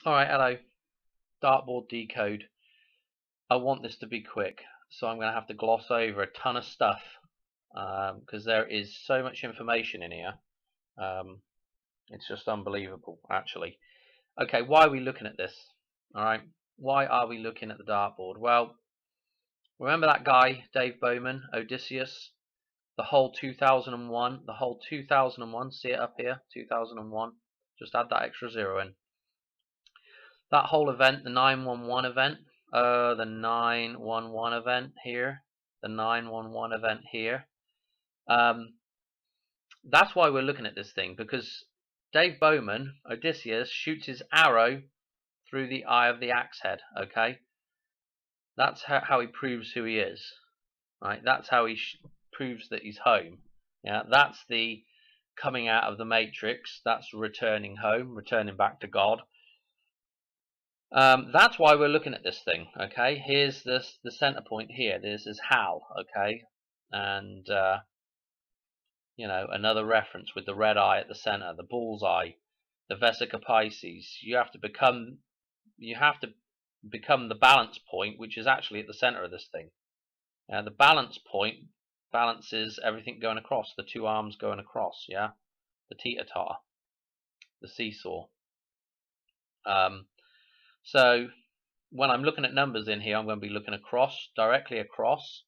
Alright, hello. Dartboard Decode. I want this to be quick, so I'm going to have to gloss over a ton of stuff because there is so much information in here. It's just unbelievable, actually. Okay, why are we looking at this? Alright, why are we looking at the dartboard? Well, remember that guy, Dave Bowman, Odysseus? The whole 2001, see it up here, 2001. Just add that extra zero in. That whole event, the 911 event, the 911 event here, the 911 event here. That's why we're looking at this thing, because Dave Bowman, Odysseus, shoots his arrow through the eye of the axe head. Okay, that's how he proves who he is. Right, that's how he proves that he's home. Yeah, that's the coming out of the matrix. That's returning home, returning back to God. That's why we're looking at this thing. Okay, here's the center point here. This is Hal. Okay, and you know, another reference with the red eye at the center, the bull's eye, the Vesica Pisces. You have to become the balance point, which is actually at the center of this thing. The balance point balances everything going across, the two arms going across. Yeah, the teeter-totter, the seesaw. So when I'm looking at numbers in here, I'm going to be looking across, directly across,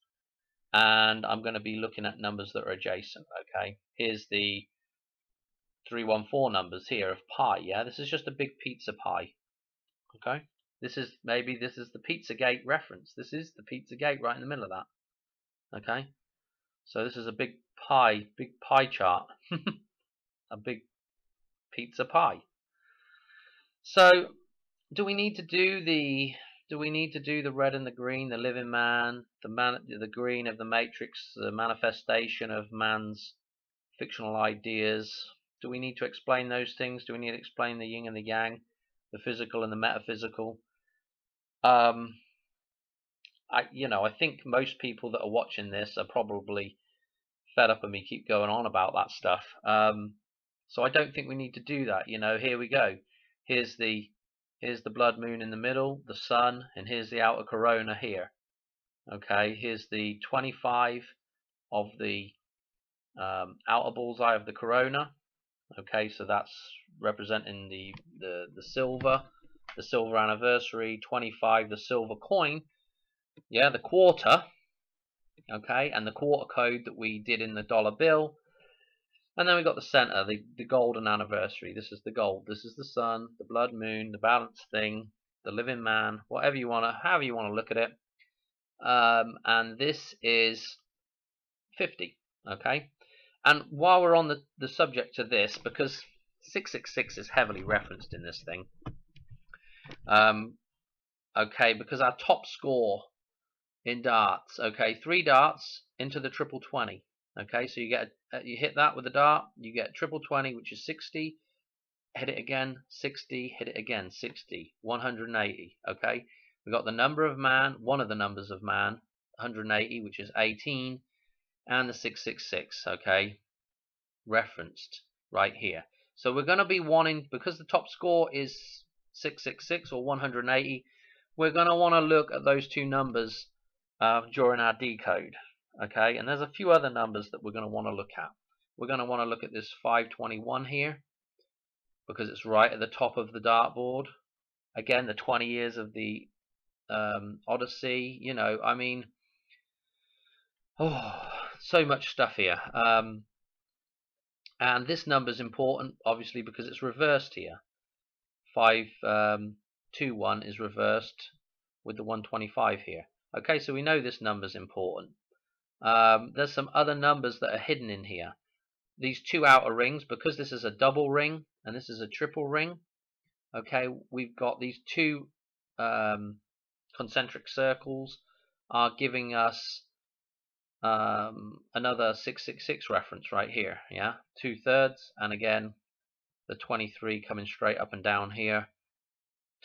and I'm going to be looking at numbers that are adjacent. Okay, here's the 314 numbers here of pi. Yeah, this is just a big pizza pie. Okay, this is the Pizzagate reference. This is the Pizzagate right in the middle of that. Okay, so this is a big pie chart, a big pizza pie. So do we need to do the red and the green, the living man, the green of the matrix, the manifestation of man's fictional ideas? Do we need to explain those things? Do we need to explain the yin and the yang, the physical and the metaphysical? I think most people that are watching this are probably fed up of me keep going on about that stuff. So I don't think we need to do that. Here we go. Here's the blood moon in the middle, the sun, and here's the outer corona here. Okay, here's the 25 of the outer bullseye of the corona. Okay, so that's representing the silver anniversary. 25, the silver coin. Yeah, the quarter. Okay, and the quarter code that we did in the dollar bill. And then we got the center, the golden anniversary. This is the gold. This is the sun, the blood moon, the balance thing, the living man, however you want to look at it. And this is 50. Okay. And while we're on the subject of this, because 666 is heavily referenced in this thing. Okay, because our top score in darts. Okay, 3 darts into the triple 20. Okay, so you hit that with a dart, you get triple 20, which is 60. Hit it again, 60. Hit it again, 60. 180. Okay, we got the number of man, one of the numbers of man, 180, which is 18, and the 666. Okay, referenced right here. So we're going to be wanting, because the top score is 666 or 180, we're going to want to look at those two numbers during our decode. Okay, and there's a few other numbers that we're going to want to look at. We're going to want to look at this 521 here, because it's right at the top of the dartboard. Again, the 20 years of the Odyssey. I mean, so much stuff here. And this number is important, obviously, because it's reversed here. 521 is reversed with the 125 here. Okay, so we know this number is important. There's some other numbers that are hidden in here. These two outer rings, because this is a double ring and this is a triple ring. Okay, we've got these two concentric circles are giving us another 666 reference right here. Yeah, 2/3, and again the 23 coming straight up and down here,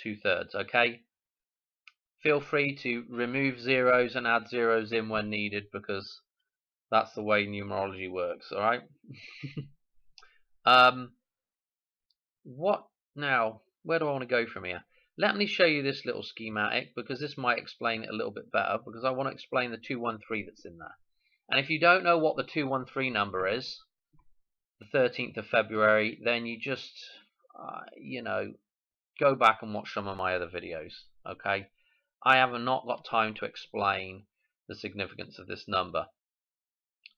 2/3. Okay, feel free to remove zeros and add zeros in when needed, because that's the way numerology works. All right. What now? where do I want to go from here? Let me show you this little schematic, because this might explain it a little bit better, because I want to explain the 213 that's in there. And if you don't know what the 213 number is, the 13th of February, then you just, you know, go back and watch some of my other videos, okay? I have not got time to explain the significance of this number.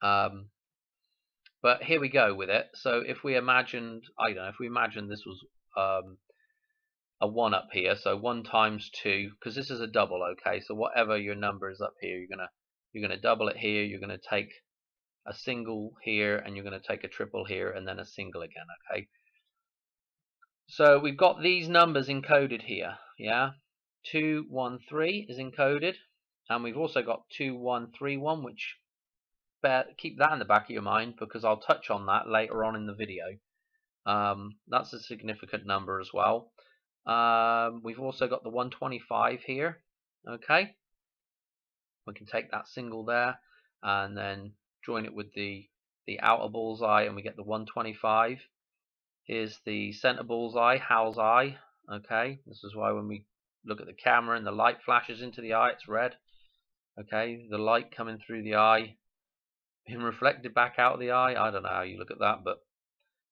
But here we go with it. So if we imagined, I don't know, if we imagined this was a 1 up here, so 1 times 2, because this is a double, okay? So whatever your number is up here, you're gonna double it here, you're gonna take a single here, and you're gonna take a triple here, and then a single again, okay? So we've got these numbers encoded here, yeah? 213 is encoded, and we've also got 2131, which keep that in the back of your mind, because I'll touch on that later on in the video. That's a significant number as well. We've also got the 125 here, okay? We can take that single there and then join it with the outer bullseye, and we get the 125. Here's the center bullseye, Hal's eye, okay? This is why when we look at the camera and the light flashes into the eye, it's red, okay? The light coming through the eye being reflected back out of the eye. I don't know how you look at that, but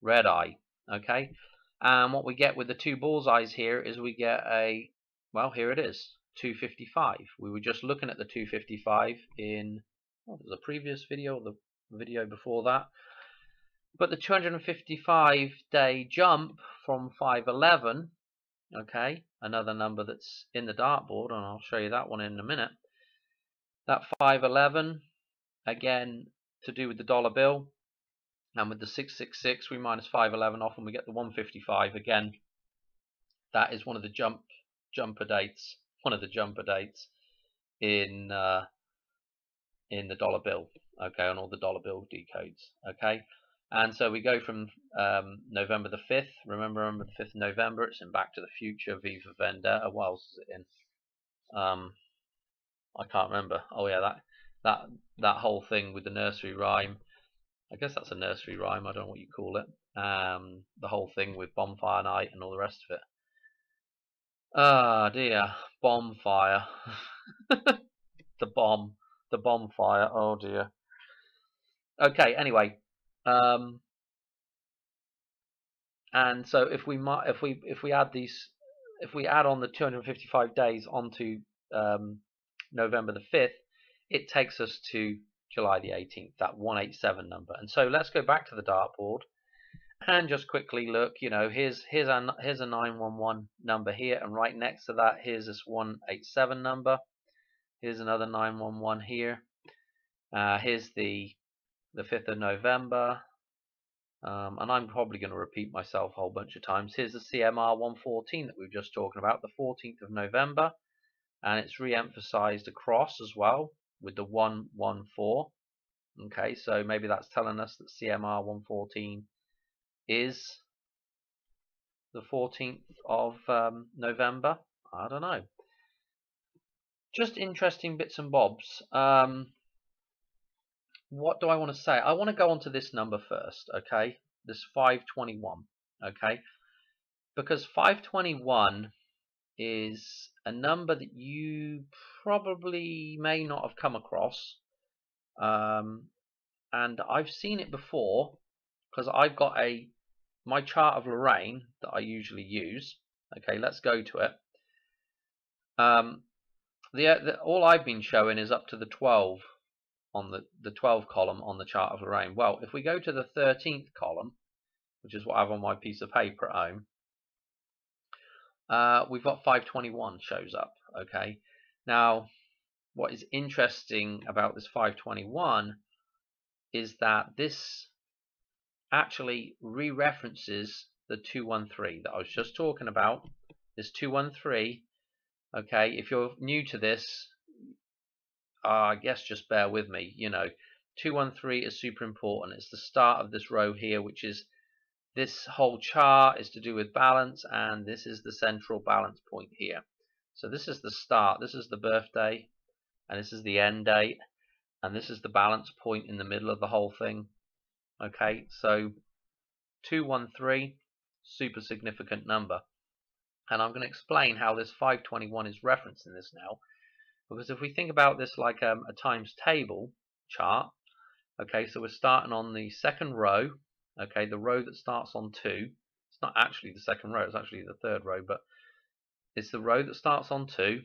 red eye, okay? And what we get with the 2 bullseyes here is we get a, well, here it is, 255. We were just looking at the 255 in, what was the previous video, or the video before that? But the 255-day jump from 511, okay, another number that's in the dartboard, and I'll show you that one in a minute. That 511, again, to do with the dollar bill, and with the 666 we minus 511 off and we get the 155. Again, that is one of the jumper dates in the dollar bill, okay, on all the dollar bill decodes, okay. And so we go from November the 5th, remember the 5th of November, it's in Back to the Future, V for Vendetta. What else is it in? I can't remember. Oh yeah, that whole thing with the nursery rhyme. I guess that's a nursery rhyme, I don't know what you call it. The whole thing with bonfire night and all the rest of it. Ah dear, bonfire. the bonfire, oh dear. Okay, anyway. And so if we add these, if we add on the 255 days onto November the 5th, it takes us to July the 18th, that 187 number. And so let's go back to the dartboard and just quickly look. You know, here's a 911 number here, and right next to that, here's this 187 number. Here's another 911 here. Here's the 5th of November. And I'm probably going to repeat myself a whole bunch of times. Here's the CMR 114 that we were just talking about, the 14th of November, and it's re-emphasized across as well with the 114. Okay, so maybe that's telling us that CMR 114 is the 14th of November. I don't know. Just interesting bits and bobs. What do I want to say? I want to go on to this number first, okay? This 521, okay? Because 521 is a number that you probably may not have come across. And I've seen it before because I've got my chart of Lorraine that I usually use. Okay, let's go to it. All I've been showing is up to the 12 on the 12 column on the chart of Lorraine. Well, if we go to the 13th column, which is what I have on my piece of paper at home, we've got 521 shows up. Okay, now what is interesting about this 521 is that this actually re-references the 213 that I was just talking about. This 213, okay, if you're new to this, I guess just bear with me. You know, 213 is super important. It's the start of this row here, which is this whole chart is to do with balance, and this is the central balance point here. So this is the start, this is the birthday, and this is the end date, and this is the balance point in the middle of the whole thing. Okay, so 213, super significant number. And I'm going to explain how this 521 is referenced in this now, because if we think about this like a times table chart, okay, so we're starting on the second row, okay, the row that starts on 2. It's not actually the second row, it's actually the third row, but it's the row that starts on 2,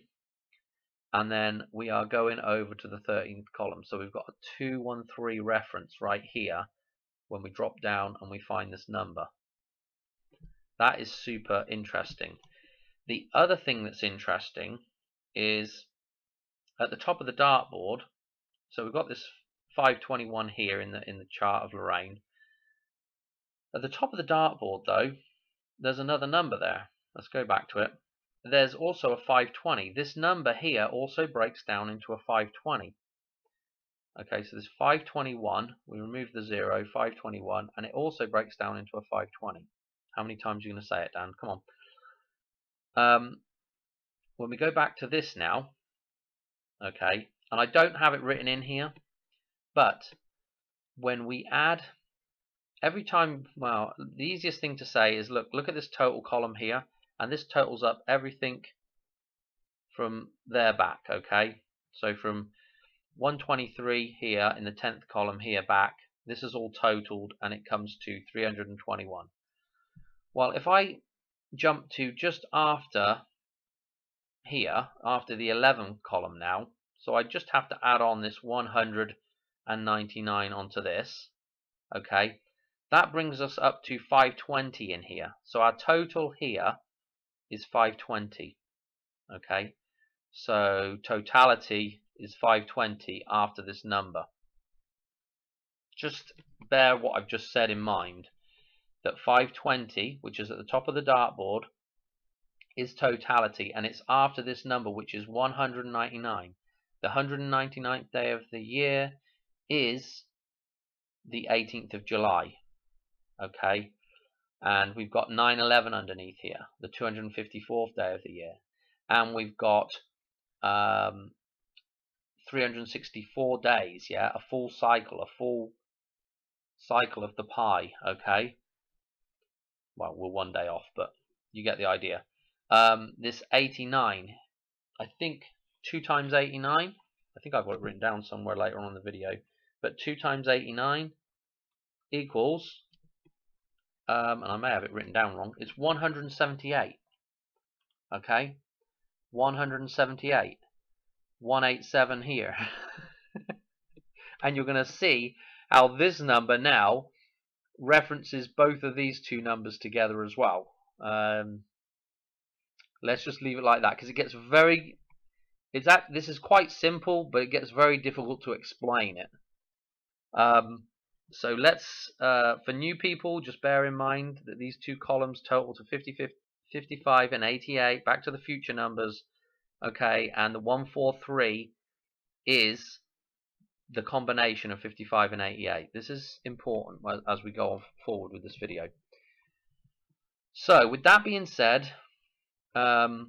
and then we are going over to the 13th column. So we've got a 213 reference right here when we drop down and we find this number. That is super interesting. The other thing that's interesting is at the top of the dartboard. So we've got this 521 here in the chart of Lorraine. At the top of the dartboard, though, there's another number there. Let's go back to it. There's also a 520. This number here also breaks down into a 520. Okay, so this 521, we remove the 0, 521, and it also breaks down into a 520. How many times are you going to say it, Dan? Come on. When we go back to this now, okay, and I don't have it written in here, but when we add, every time, well, the easiest thing to say is look at this total column here, and this totals up everything from there back, okay? So from 123 here in the 10th column here back, this is all totaled and it comes to 321. Well, if I jump to just after here, after the 11th column now, so I just have to add on this 199 onto this, okay, that brings us up to 520 in here. So our total here is 520, okay, so totality is 520 after this number. Just bear what I've just said in mind, that 520, which is at the top of the dartboard, is totality, and it's after this number, which is 199. The 199th day of the year is the 18th of July, okay, and we've got 9/11 underneath here, the 254th day of the year, and we've got 364 days, yeah, a full cycle of the pi, okay. Well, we're one day off, but you get the idea. This 89, I think 2 times 89, I think I've got it written down somewhere later on in the video, but 2 times 89 equals, and I may have it written down wrong, it's 178, okay, 178, 187 here. And you're going to see how this number now references both of these two numbers together as well. Let's just leave it like that, because it gets very, this is quite simple, but it gets very difficult to explain it. So let's, for new people, just bear in mind that these two columns total to 55 and 88, Back to the Future numbers, okay, and the 143 is the combination of 55 and 88. This is important as we go forward with this video. So with that being said, I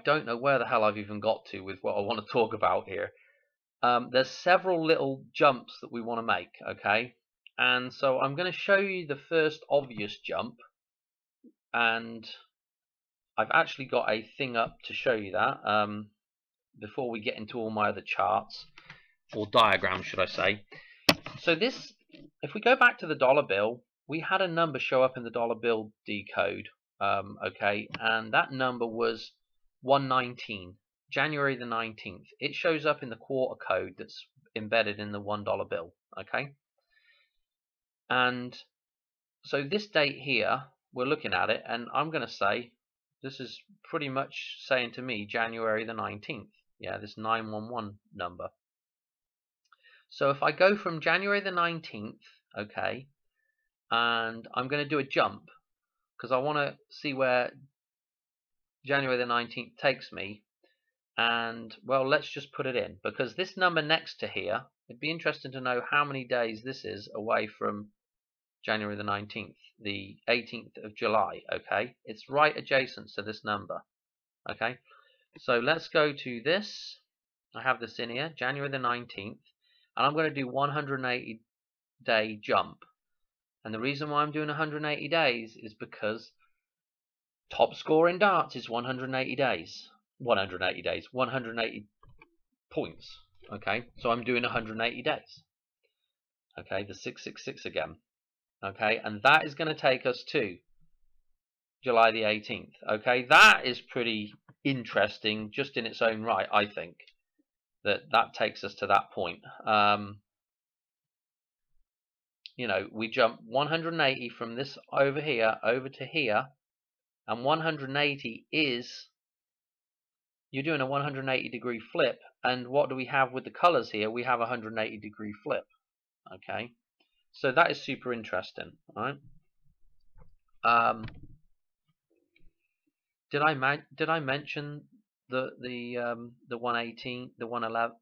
don't know where the hell I've even got to with what I want to talk about here. There's several little jumps that we want to make, okay, and so I'm going to show you the first obvious jump, and I've actually got a thing up to show you that before we get into all my other charts, or diagrams should I say. So this, if we go back to the dollar bill, we had a number show up in the dollar bill decode, okay, and that number was 119, January the 19th. It shows up in the quarter code that's embedded in the $1 bill, okay, and so this date here, we're looking at it, and I'm going to say this is pretty much saying to me January the 19th, yeah, this 911 number. So if I go from January the 19th, okay, and I'm going to do a jump, because I want to see where January the 19th takes me, and well, let's just put it in, because this number next to here, it'd be interesting to know how many days this is away from January the 19th, the 18th of July, okay, it's right adjacent to this number, okay, so let's go to this. I have this in here, January the 19th, and I'm going to do 180 day jump. And the reason why I'm doing 180 days is because Top score in darts is 180 days. 180 points. Okay, so I'm doing 180 days. Okay, the 666 again. Okay, and that is going to take us to July the 18th. Okay, that is pretty interesting just in its own right, I think. That takes us to that point. You know, we jump 180 from this over here over to here, and 180 is, you're doing a 180 degree flip, and what do we have with the colors here? We have a 180 degree flip. Okay, so that is super interesting. All right. Did I mention the 118, the 111,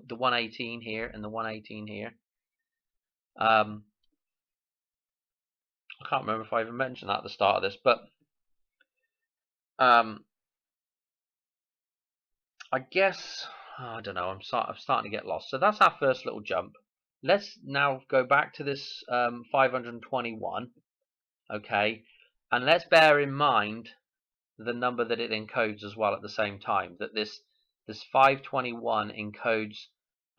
the 118 here and the 118 here? I can't remember if I even mentioned that at the start of this, but I guess, I don't know, I'm starting to get lost. So that's our first little jump. Let's now go back to this 521, okay, and let's bear in mind the number that it encodes as well at the same time. That this 521 encodes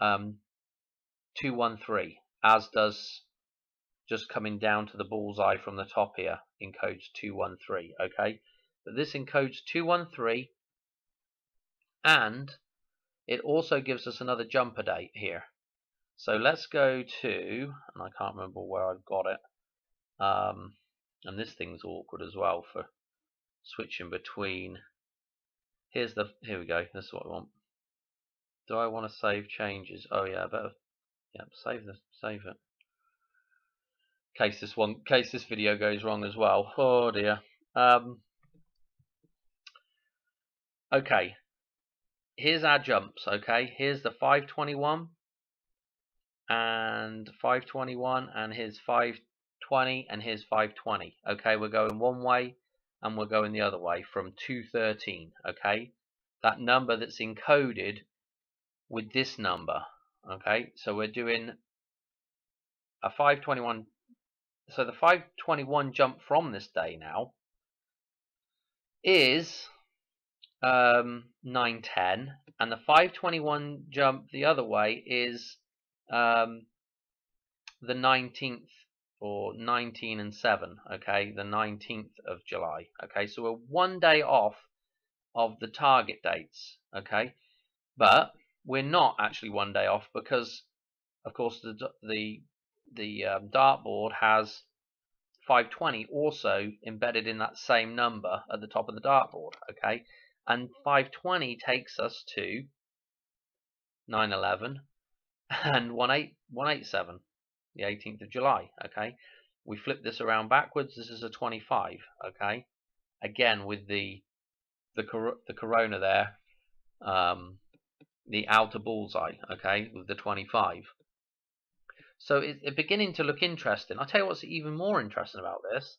213, as does, just coming down to the bullseye from the top here, encodes 213. Okay, but this encodes 213, and it also gives us another jumper date here. So let's go to, and I can't remember where I've got it, and this thing's awkward as well for switching between. Here we go. This is what I want. Do I want to save changes? Oh yeah, I better. Yeah, save it. In case this video goes wrong as well. Oh dear. Okay. Here's our jumps. Okay. Here's the 521 and 521, and here's 520, and here's 520. Okay, we're going one way and we're going the other way from 213. Okay, that number that's encoded with this number. Okay, so we're doing a 521. So the 521 jump from this day now is 910, and the 521 jump the other way is the 19th, or 19 and 7. Okay, the 19th of July. Okay, so we're one day off of the target dates. Okay, but we're not actually one day off, because of course the dartboard has 520 also embedded in that same number at the top of the dartboard. Okay, and 520 takes us to 9/11 and 187, the 18th of July. Okay, we flip this around backwards. This is a 25. Okay, again with the corona there, the outer bullseye. Okay, with the 25. So it's beginning to look interesting. I'll tell you what's even more interesting about this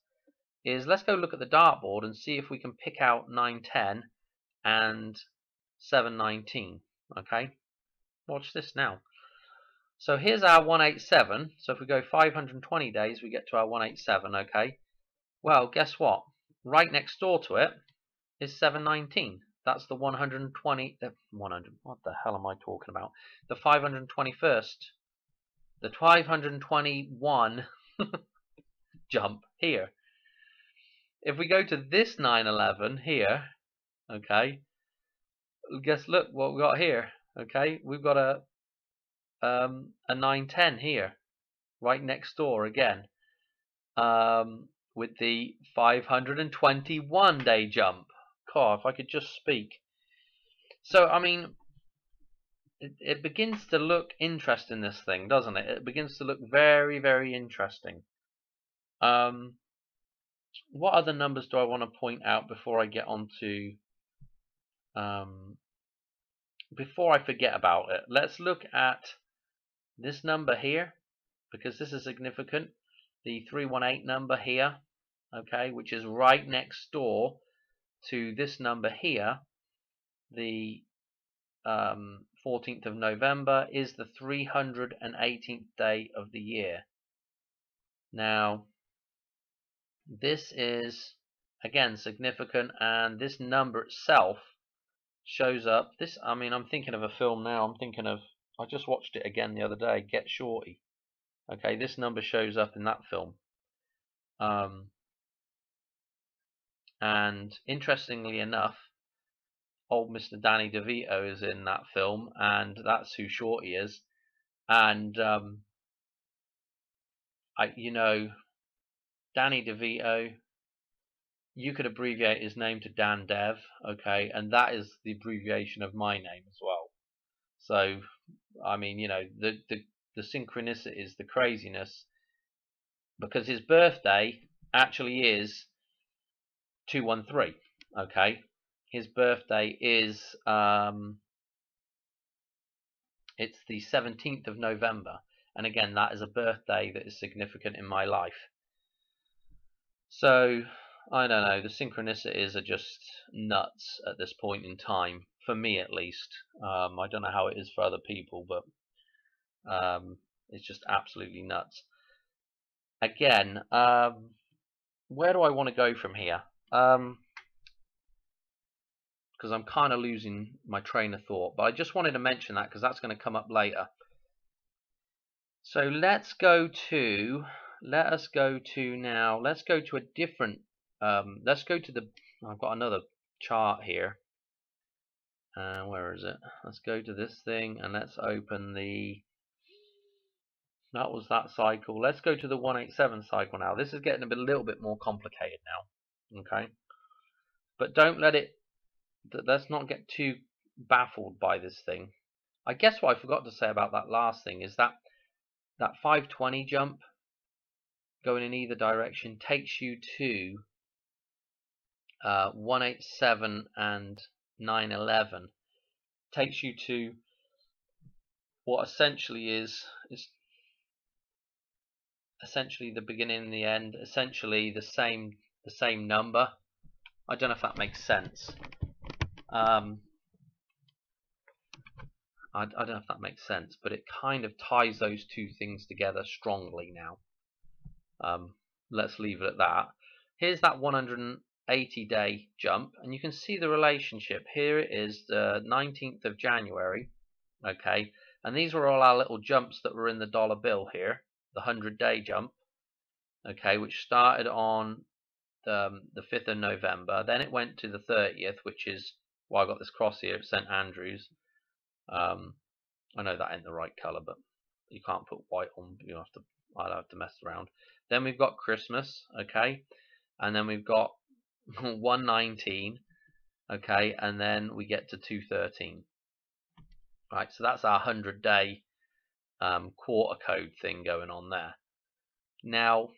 is, let's go look at the dartboard and see if we can pick out 910 and 719. Okay, watch this now. So here's our 187. So if we go 520 days, we get to our 187. Okay, well, guess what? Right next door to it is 719. That's the 120. What the hell am I talking about? The 521st. The 521 jump here. If we go to this 9/11 here, okay, look what we got here. Okay, we've got a 910 here, right next door again, with the 521 day jump. God, if I could just speak. So I mean, it begins to look interesting, this thing, doesn't it? It begins to look very, very interesting. What other numbers do I want to point out before I get on to before I forget about it? Let's look at this number here, because this is significant. The 318 number here, okay, which is right next door to this number here, the 14th of November, is the 318th day of the year. Now, this is again, significant, and this number itself shows up. This, I mean, I'm thinking of a film now. I'm thinking of, I just watched it again the other day, Get Shorty. Okay, this number shows up in that film. And interestingly enough, old Mr. Danny DeVito is in that film, and that's who Shorty is. And Danny DeVito, you could abbreviate his name to Dan Dev, okay, and that is the abbreviation of my name as well. So, I mean, the synchronicities, the craziness, because his birthday actually is 213, okay. His birthday is it's the 17th of November, and again, that is a birthday that is significant in my life. So I don't know, the synchronicities are just nuts at this point in time, for me at least. I don't know how it is for other people, but it's just absolutely nuts. Again, where do I want to go from here? Because I'm kind of losing my train of thought, but I just wanted to mention that because that's going to come up later. So let's go to a different, let's go to the, I've got another chart here. Where is it? Let's go to this thing and let's open the, that was that cycle. Let's go to the 187 cycle now. This is getting a little bit more complicated now. Okay. But don't let it, let's not get too baffled by this thing. I guess what I forgot to say about that last thing is that 520 jump going in either direction takes you to 187 and 911. Takes you to what essentially is essentially the beginning and the end, essentially the same number. I don't know if that makes sense. I don't know if that makes sense, but it kind of ties those two things together strongly now. Let's leave it at that. Here's that 180-day jump, and you can see the relationship. Here it is, the 19th of January, okay, and these were all our little jumps that were in the dollar bill here, the 100-day jump, okay, which started on the 5th of November. Then it went to the 30th, which is why I got this cross here at St. Andrews. I know that ain't the right color, but you can't put white on. I'll have to mess around. Then we've got Christmas, okay, and then we've got 119, okay, and then we get to 213. Right, so that's our 100-day quarter code thing going on there. Now,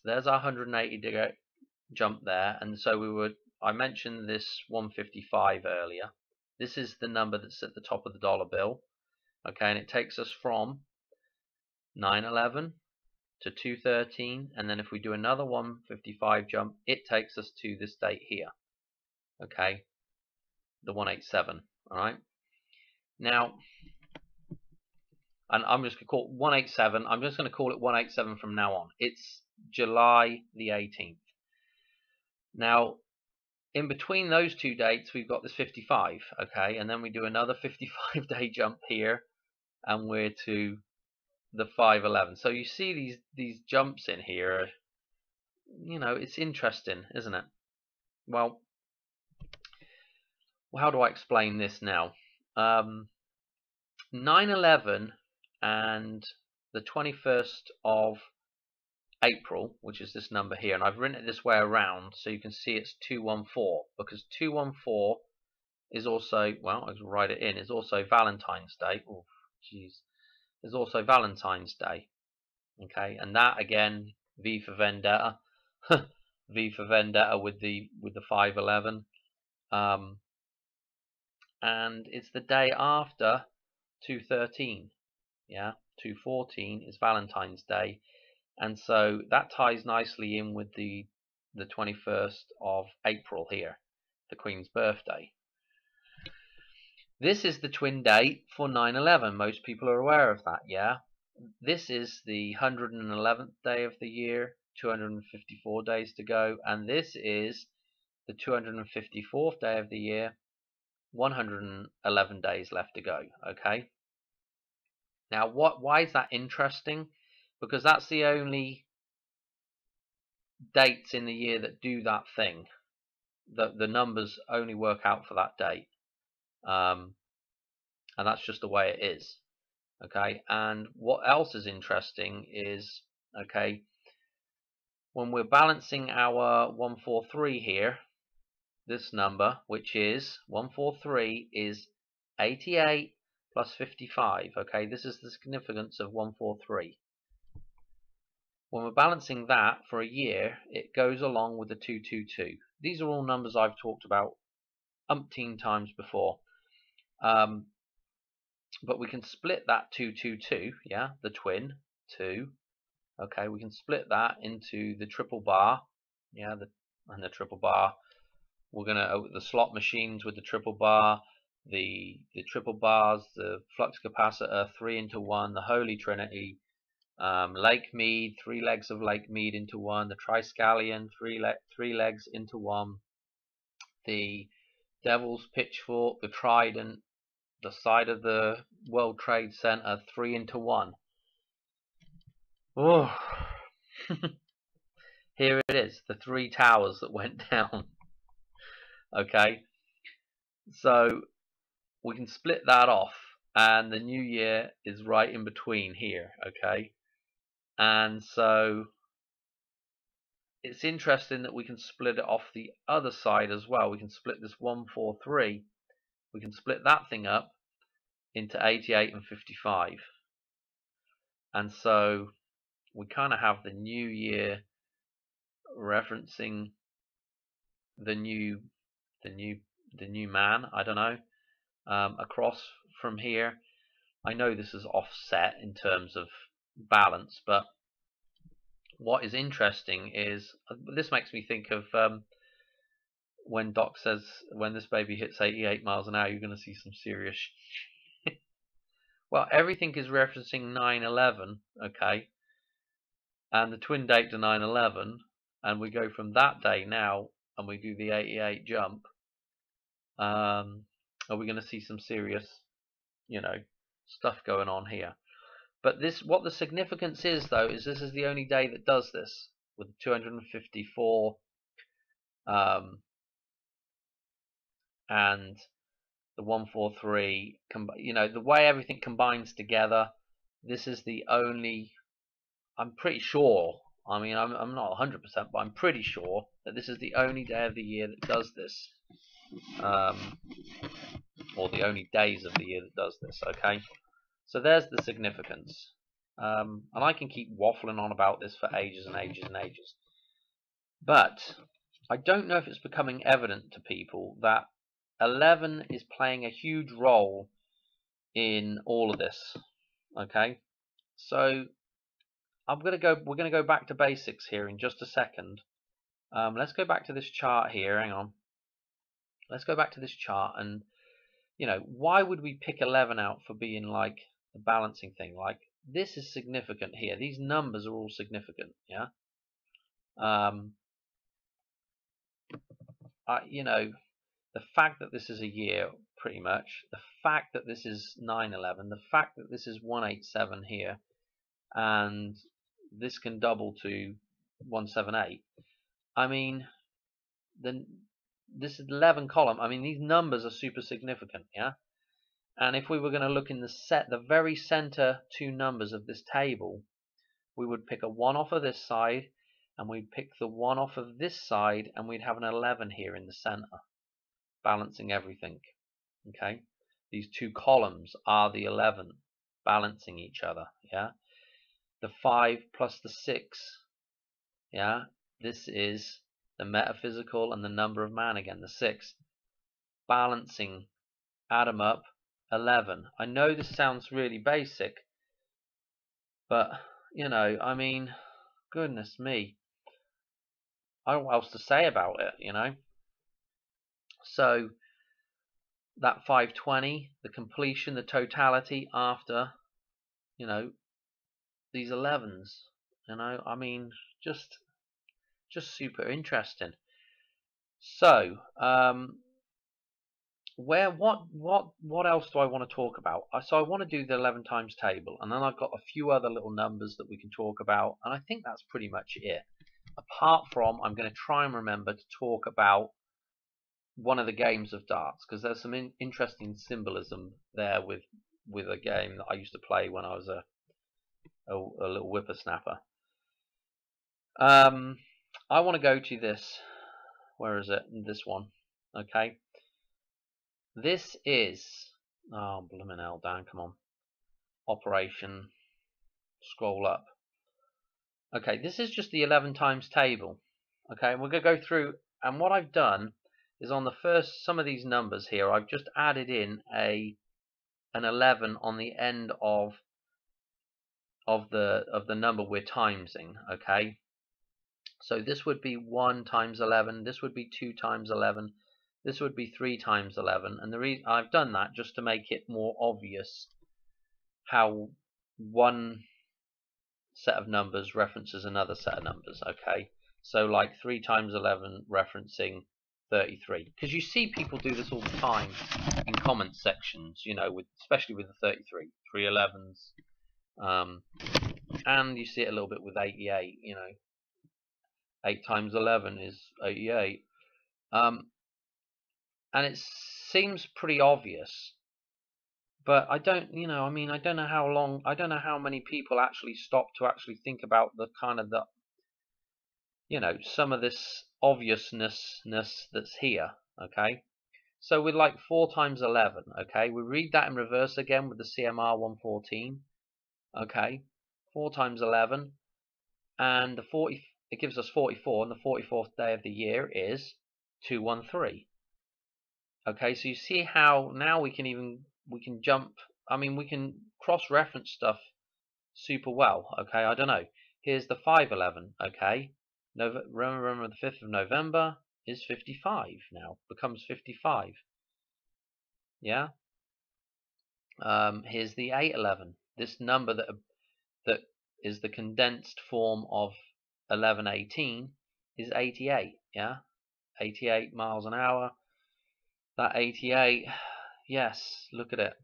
there's our 180-day jump there, and so I mentioned this 155 earlier. This is the number that's at the top of the dollar bill, okay, and it takes us from 911 to 213, and then if we do another 155 jump, it takes us to this date here, okay, the 187. All right, now, and I'm just going to call it 187. I'm just going to call it 187 from now on. It's July the 18th. Now, in between those two dates, we've got this 55, okay, and then we do another 55-day jump here, and we're to the 511. So you see these jumps in here. It's interesting, isn't it? Well, how do I explain this now? 9/11 and the 21st of April, which is this number here, and I've written it this way around so you can see it's 214, because 214 is also, well, I can write it in, is also Valentine's Day. Oh, jeez. Is also Valentine's Day. Okay, and that again, V for Vendetta. V for Vendetta with the 511. And it's the day after 213. Yeah, 214 is Valentine's Day. And so that ties nicely in with the 21st of April here, the Queen's birthday. This is the twin date for 9/11. Most people are aware of that, yeah? This is the 111th day of the year, 254 days to go, and this is the 254th day of the year, 111 days left to go. Okay. Now, why is that interesting? Because that's the only dates in the year that do that thing. The numbers only work out for that date, and that's just the way it is. Okay. And what else is interesting is, okay, when we're balancing our 143 here, this number, which is 143, is 88 plus 55. Okay, this is the significance of 143. When we're balancing that for a year, it goes along with the 222. These are all numbers I've talked about umpteen times before. But we can split that 222, yeah, the twin, 2. Okay, we can split that into the triple bar, yeah, and the triple bar. We're gonna the slot machines with the triple bar, the triple bars, the flux capacitor, 3 into 1, the Holy Trinity, Lake Mead, 3 legs of Lake Mead into 1, the Triskelion, 3 legs into 1, the Devil's Pitchfork, the Trident, the side of the World Trade Center, 3 into 1. Oh, here it is, the 3 towers that went down. Okay, so we can split that off, and the new year is right in between here. Okay, and so it's interesting that we can split it off the other side as well. We can split this 143, we can split that thing up into 88 and 55, and so we kind of have the new year referencing the new man. I don't know, across from here. I know this is offset in terms of balance, but what is interesting is this makes me think of when Doc says when this baby hits 88 miles an hour, you're going to see some serious well, everything is referencing 9/11, okay, and the twin date to 9/11, and we go from that day now and we do the 88 jump. Are we going to see some serious, stuff going on here? But what the significance is, though, is this is the only day that does this with 254 and the 143. The way everything combines together, this is the only. I'm pretty sure. I mean, I'm not 100%, but I'm pretty sure that this is the only day of the year that does this, or the only days of the year that does this. Okay, so there's the significance, and I can keep waffling on about this for ages and ages and ages, but I don't know if it's becoming evident to people that 11 is playing a huge role in all of this. Okay, so we're going to go back to basics here in just a second. Let's go back to this chart here. Hang on. Let's go back to this chart, and why would we pick 11 out for being like the balancing thing? Like, this is significant here. These numbers are all significant, yeah. The fact that this is a year, pretty much. The fact that this is 9/11. The fact that this is 187 here, and this can double to 178. I mean, this is 11 column. I mean, these numbers are super significant, yeah. And if we were going to look in the very center 2 numbers of this table, we would pick a 1 off of this side, and we'd pick the 1 off of this side, and we'd have an 11 here in the center, balancing everything. Okay, these 2 columns are the 11 balancing each other, yeah. The 5 plus the 6, yeah, this is the metaphysical and the number of man again, the 6, balancing, add them up, 11. I know this sounds really basic, but I mean, goodness me, I don't know what else to say about it, So that 520, the completion, the totality after, these 11s, I mean, just just super interesting. So, what else do I want to talk about? So I want to do the 11 times table, and then I've got a few other little numbers that we can talk about, and I think that's pretty much it. Apart from, I'm going to try and remember to talk about one of the games of darts, because there's some interesting symbolism there with a game that I used to play when I was a little whippersnapper. I want to go to this. Where is it? This one. Okay. This is, oh blooming hell, Dan, come on. Operation, scroll up. Okay, this is just the 11 times table. Okay, we're going to go through, and what I've done is on the first, some of these numbers here, I've just added in an 11 on the end of the number we're timesing. Okay, so this would be 1 times 11, this would be 2 times 11, this would be 3 times 11, and the reason I've done that just to make it more obvious how one set of numbers references another set of numbers. Okay, so like 3 times 11 referencing 33, because you see people do this all the time in comment sections, you know, especially with the 33, 3 11s, and you see it a little bit with 88. You know, 8 times 11 is 88. And it seems pretty obvious, but I don't, you know, I mean, I don't know how many people actually stop to actually think about the kind of you know, some of this obviousness that's here. Okay, so with like 4 times 11, okay, we read that in reverse again with the CMR 114. Okay, 4 times 11, and the 40, it gives us 44, and the 44th day of the year is 213. Okay, so you see how now we can jump. I mean, we can cross-reference stuff super well. Okay, I don't know. Here's the 511. Okay, remember the 5th of November is 55 now, becomes 55. Yeah. Here's the 811. This number that is the condensed form of 1118 is 88. Yeah, 88 miles an hour. That 88, yes, look at it.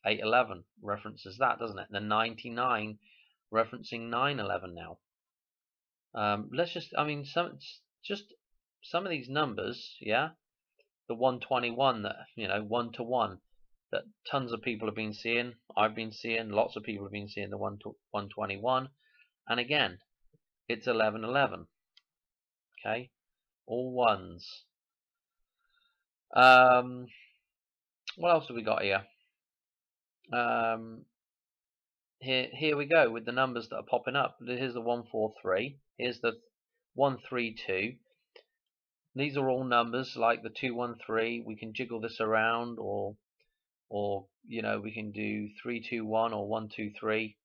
811 references that, doesn't it? The 99 referencing 911 now. Let's just, I mean, some of these numbers, yeah. The 121, that, you know, 1 to 1, that tons of people have been seeing. I've been seeing, lots of people have been seeing the 121, and again, it's 1111. Okay, all ones. What else have we got here? Here we go with the numbers that are popping up. Here's the 143. Here's the 132. These are all numbers like the 213. We can jiggle this around, or you know, we can do 321 or 123.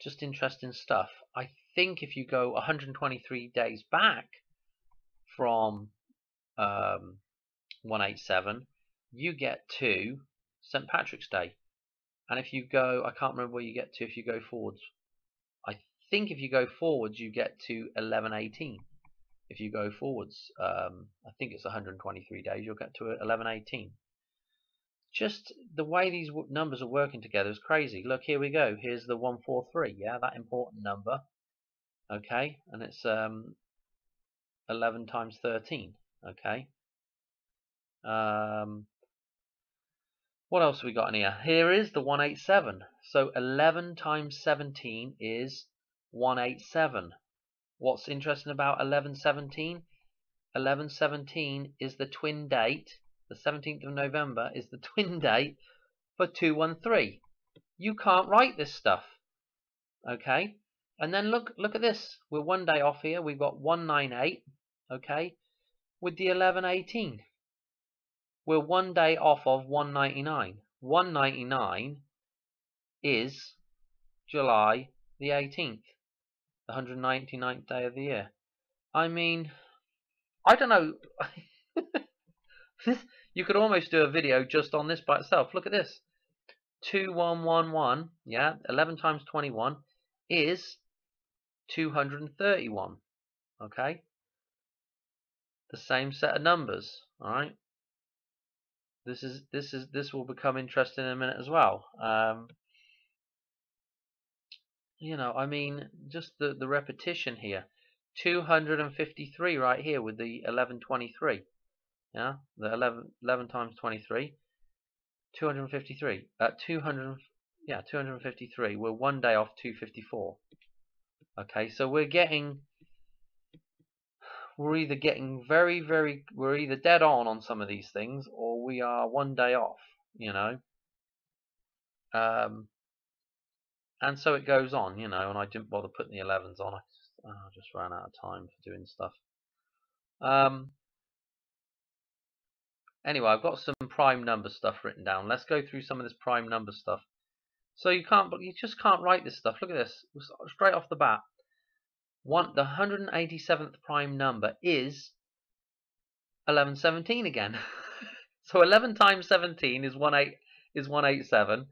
Just interesting stuff. I think if you go 123 days back from 187, you get to St. Patrick's Day. And if you go, I can't remember where you get to if you go forwards. I think if you go forwards, you get to 1118. If you go forwards, I think it's 123 days, you'll get to 1118. Just the way these numbers are working together is crazy. Look, here we go. Here's the 143, yeah, that important number. Okay, and it's 11 times 13. Okay. What else have we got in here? Here is the 187. So 11 times 17 is 187. What's interesting about 1117? 1117 is the twin date. The 17th of November is the twin date for 213. You can't write this stuff. Okay? And then look at this. We're one day off here. We've got 198. Okay? With the 1118. We're one day off of 199. 199 is July the 18th, the 199th day of the year. I mean, I don't know. You could almost do a video just on this by itself. Look at this. 2111, yeah, 11 times 21 is 231. Okay, the same set of numbers. All right. This will become interesting in a minute as well. You know, I mean, just the repetition here. 253 right here with the 1123. Yeah, the 11 times 23. 253. 253. We're one day off 254. Okay, so we're either getting we're either dead on some of these things, or we are one day off, you know. And so it goes on, you know, and I didn't bother putting the 11s on. I just ran out of time for doing stuff. Anyway, I've got some prime number stuff written down. Let's go through some of this prime number stuff. So you just can't write this stuff. Look at this, straight off the bat. The 187th prime number is 1117 again. So 11 times 17 is 187,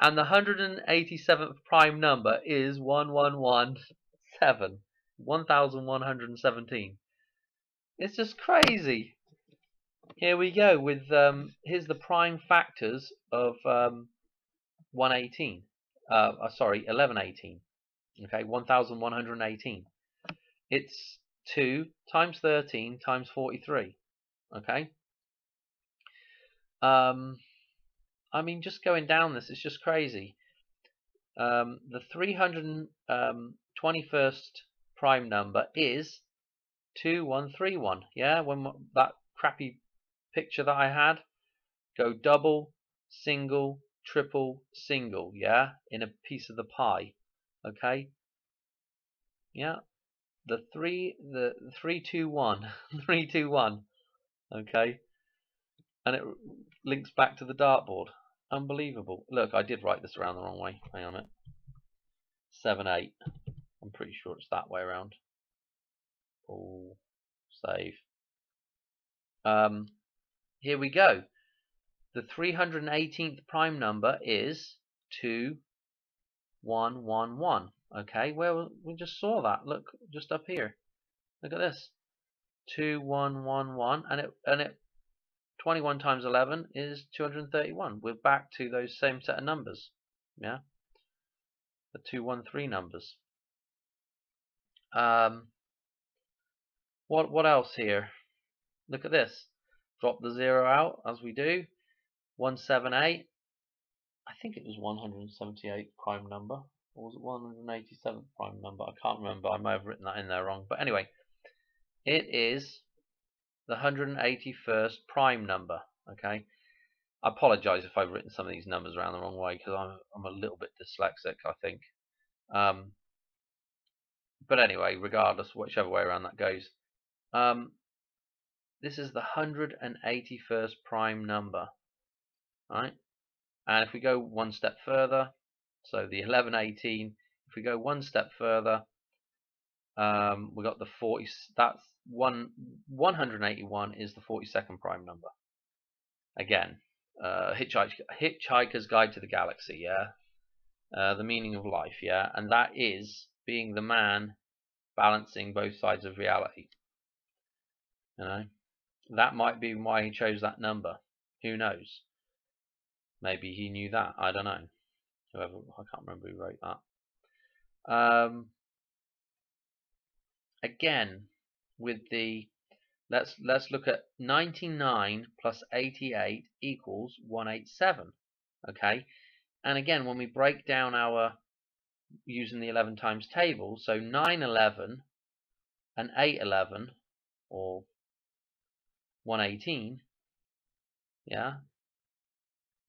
and the 187th prime number is 1117. 1117. It's just crazy. Here we go with here's the prime factors of 1118. Okay, 1118. It's 2 times 13 times 43. Okay. I mean, just going down this, it's just crazy. The 321st prime number is 2131. Yeah, when that crappy picture that I had, go double, single, triple, single. Yeah, in a piece of the pie. Okay. Yeah, the 321, 321. Okay, and it links back to the dartboard. Unbelievable. Look, I did write this around the wrong way. Hang on a minute. 7, 8. I'm pretty sure it's that way around. Oh, save. Here we go. The 318th prime number is 2111. Okay, well, we just saw that. Look, just up here. Look at this. 2111, and it 21 times 11 is 231. We're back to those same set of numbers. Yeah, the 213 numbers. What else here? Look at this. Drop the 0 out as we do. 178. I think it was 178 prime number, or was it 187th prime number? I can't remember. I may have written that in there wrong. But anyway, it is the 181st prime number. Okay, I apologize if I've written some of these numbers around the wrong way, because I'm a little bit dyslexic, I think. But anyway, regardless, whichever way around that goes, this is the 181st prime number. Right, and if we go one step further, so the 1118. If we go one step further, we got the 40. That's 181 is the 42nd prime number. Again, Hitchhiker's Guide to the Galaxy. Yeah, the meaning of life. Yeah, and that is being the man balancing both sides of reality. You know, that might be why he chose that number. Who knows? Maybe he knew that. I don't know. Whoever, I can't remember who wrote that. Again, with the let's look at 99 plus 88 equals 187. Okay, and again, when we break down our using the 11 times table, so 911 and 811, or 118. Yeah,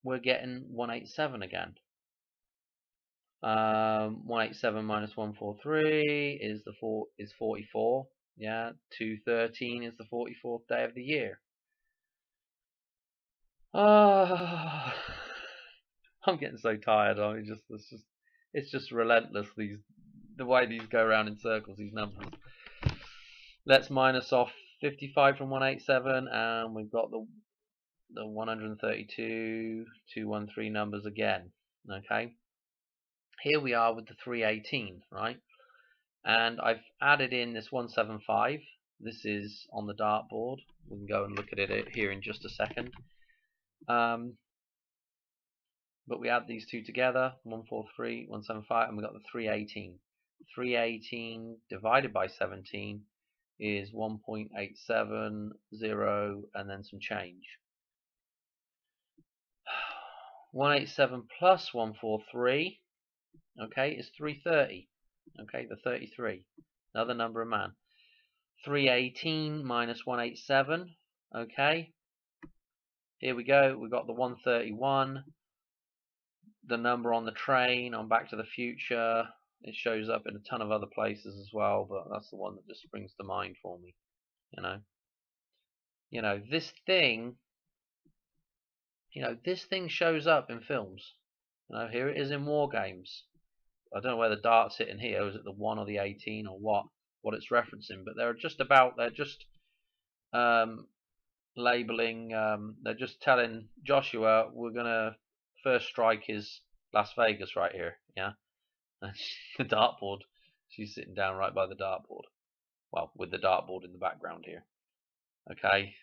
we're getting 187 again. 187 minus 143 is 44. Yeah, 213 is the 44th day of the year. I'm getting so tired. I mean, it's just relentless. The way these go around in circles. These numbers. Let's minus off 55 from 187, and we've got the 132, 213 numbers again. Okay. Here we are with the 318, right? And I've added in this 175. This is on the dartboard. We can go and look at it here in just a second. But we add these two together, 143, 175, and we got the 318. 318 divided by 17 is 1.870 and then some change. 187 plus 143, okay, is 330. Okay, the 33, another number of man. 318 minus 187, okay. Here we go, we got the 131. The number on the train on Back to the Future, it shows up in a ton of other places as well, but that's the one that just springs to mind for me. This thing, this thing shows up in films. Here it is in War Games. I don't know where the dart's hitting here. Is it the 1 or the 18 or what it's referencing? But they're just labeling. They're just telling Joshua, we're gonna first strike his Las Vegas right here. Yeah, the dartboard. She's sitting down right by the dartboard. Well, with the dartboard in the background here. Okay.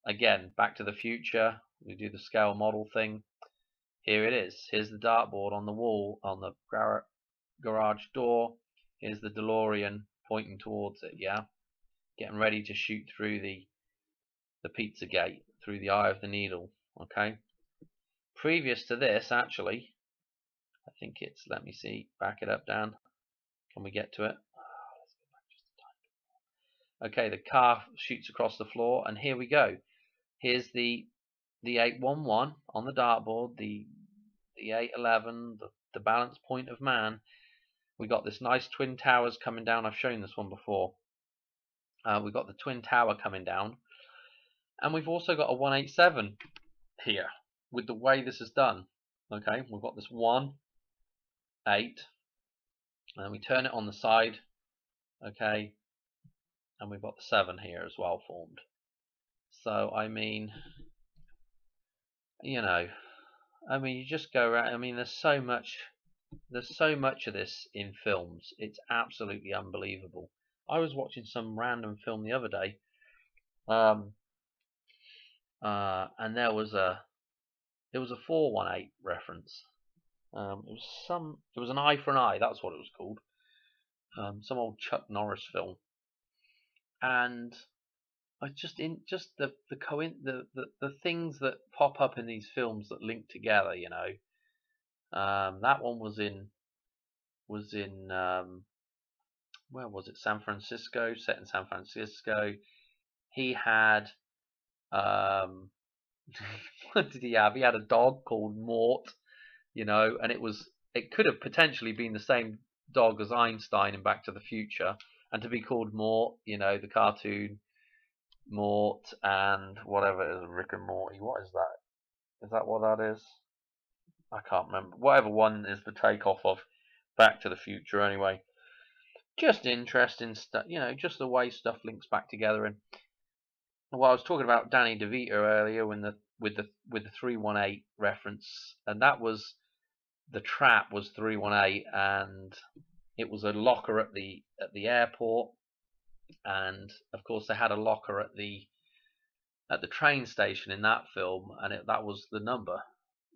Again, Back to the Future. We do the scale model thing. Here it is. Here's the dartboard on the wall on the garage door. Here's the DeLorean pointing towards it. Yeah, getting ready to shoot through the pizza gate, through the eye of the needle. Okay. Previous to this, actually, I think it's, let me see, back it up, Dan. Can we get to it? Okay, the car shoots across the floor, and here we go. Here's the 811 on the dartboard, the 811, the balance point of man. We got this nice twin towers coming down. I've shown this one before. We've got the twin tower coming down, and we've also got a 187 here with the way this is done. Okay, we've got this 1, 8, and then we turn it on the side. Okay, and we've got the 7 here as well formed. So I mean, you just go around. I mean, there's so much of this in films. It's absolutely unbelievable. I was watching some random film the other day, and there was a 418 reference. It was an eye for an eye. That's what it was called. Some old Chuck Norris film, and I the things that pop up in these films that link together. That one was in where was it? San Francisco, set in San Francisco. He had what did he have? He had a dog called Mort, and it could have potentially been the same dog as Einstein in Back to the Future, and to be called Mort, the cartoon Mort and whatever it is, Rick and Morty. What is that? Is that what that is? I can't remember. Whatever one is the takeoff of Back to the Future, anyway. Just interesting stuff, just the way stuff links back together. And well, I was talking about Danny DeVito earlier with the 318 reference, and that was the trap was 318, and it was a locker at the airport, and of course they had a locker at the train station in that film, and that was the number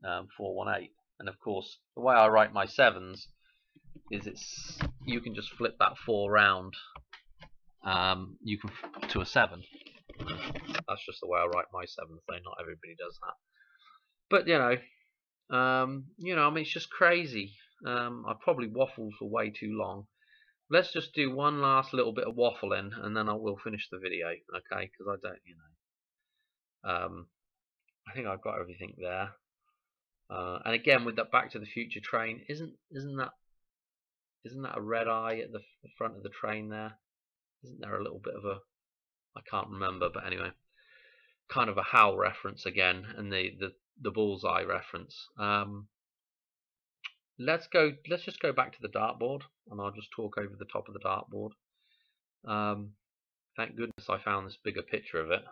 418. And of course, the way I write my 7s is you can just flip that 4 round, you can to a 7. That's just the way I write my 7s, though not everybody does that. But I mean, it's just crazy. I probably waffled for way too long. Let's just do one last little bit of waffling, and then I will finish the video, okay? Because I don't, I think I've got everything there. And again, with that Back to the Future train, isn't that a red eye at the front of the train there? Isn't there a little bit of a, I can't remember, but anyway, kind of a Hal reference again, and the bullseye reference. Let's just go back to the dartboard, and I'll just talk over the top of the dartboard. Thank goodness I found this bigger picture of it.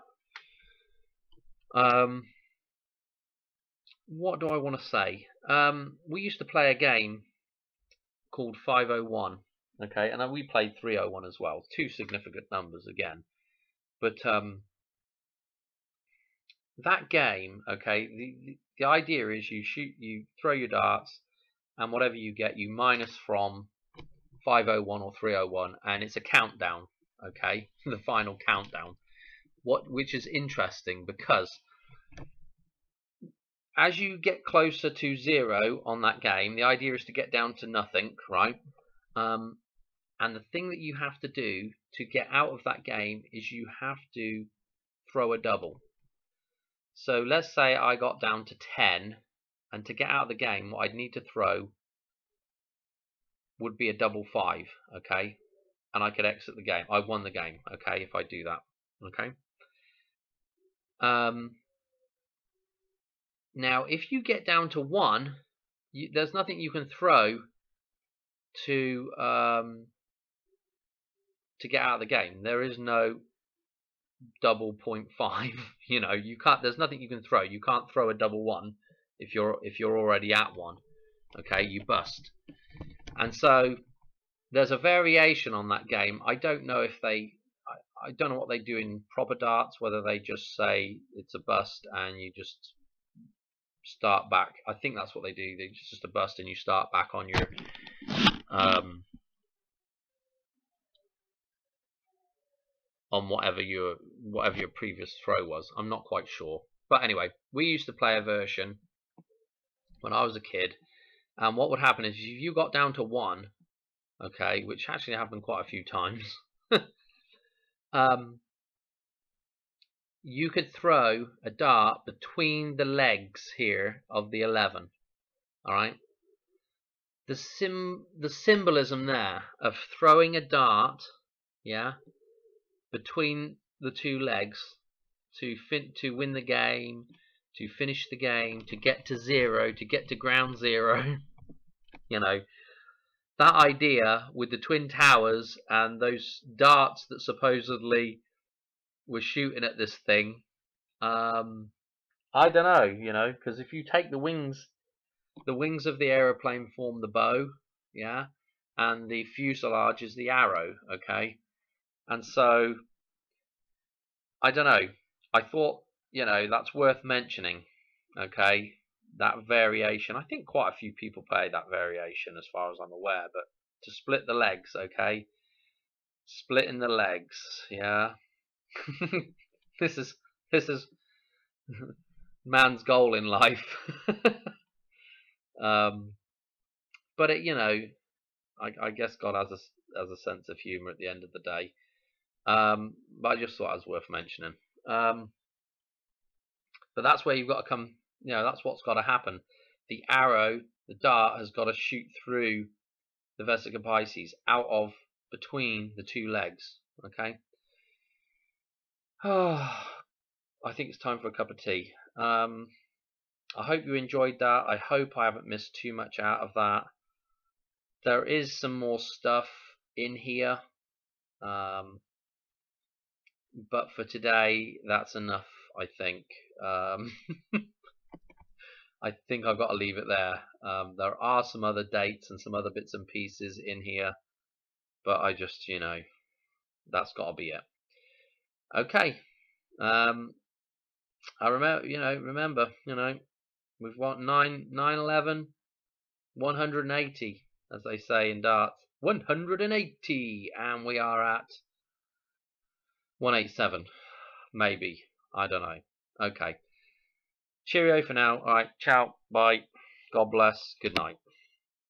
What do I want to say? We used to play a game called 501. Okay, and we played 301 as well. Two significant numbers again. But that game, okay, the idea is you throw your darts, and whatever you get, you minus from 501 or 301, and it's a countdown. Okay, the final countdown. Which is interesting because as you get closer to 0 on that game, the idea is to get down to nothing, right? And the thing that you have to do to get out of that game is you have to throw a double. So let's say I got down to 10, and to get out of the game, what I'd need to throw would be a double 5, okay? And I could exit the game. I won the game, okay, if I do that, okay? Now, if you get down to 1, there's nothing you can throw to get out of the game. There is no double 0.5. You know, you can't. There's nothing you can throw. You can't throw a double 1 if you're already at 1. Okay, you bust. And so there's a variation on that game. I don't know if I don't know what they do in proper darts. Whether they just say it's a bust and you just start back. I think that's what they do. It's just a bust and you start back on your on whatever your previous throw was. I'm not quite sure. But anyway, we used to play a version when I was a kid, and what would happen is if you got down to 1, okay, which actually happened quite a few times, you could throw a dart between the legs here of the 11. All right. The symbolism there of throwing a dart, yeah, between the two legs to win the game, to finish the game, to get to 0, to get to ground 0. You know, that idea with the twin towers and those darts that supposedly were shooting at this thing. I don't know, you know, because if you take the wings of the aeroplane form the bow, yeah, and the fuselage is the arrow, okay, and so I don't know. I thought, you know, that's worth mentioning, okay, that variation. I think quite a few people play that variation as far as I'm aware, but to split the legs, okay, splitting the legs, yeah. this is man's goal in life. But it, you know, I guess God has a sense of humor at the end of the day. But I just thought it was worth mentioning. But that's where you've got to come. You know, that's what's got to happen. The arrow, the dart, has got to shoot through the vesica Pisces, out of between the two legs. Okay. I think it's time for a cup of tea. I hope you enjoyed that. I hope I haven't missed too much out of that. There is some more stuff in here, but for today, that's enough, I think. I think I've got to leave it there. There are some other dates and some other bits and pieces in here, but I just, you know, that's got to be it. Okay. I remember, we've got 911, 180, as they say in darts. 180, and we are at 187, maybe. I don't know. Okay. Cheerio for now. All right. Ciao. Bye. God bless. Good night.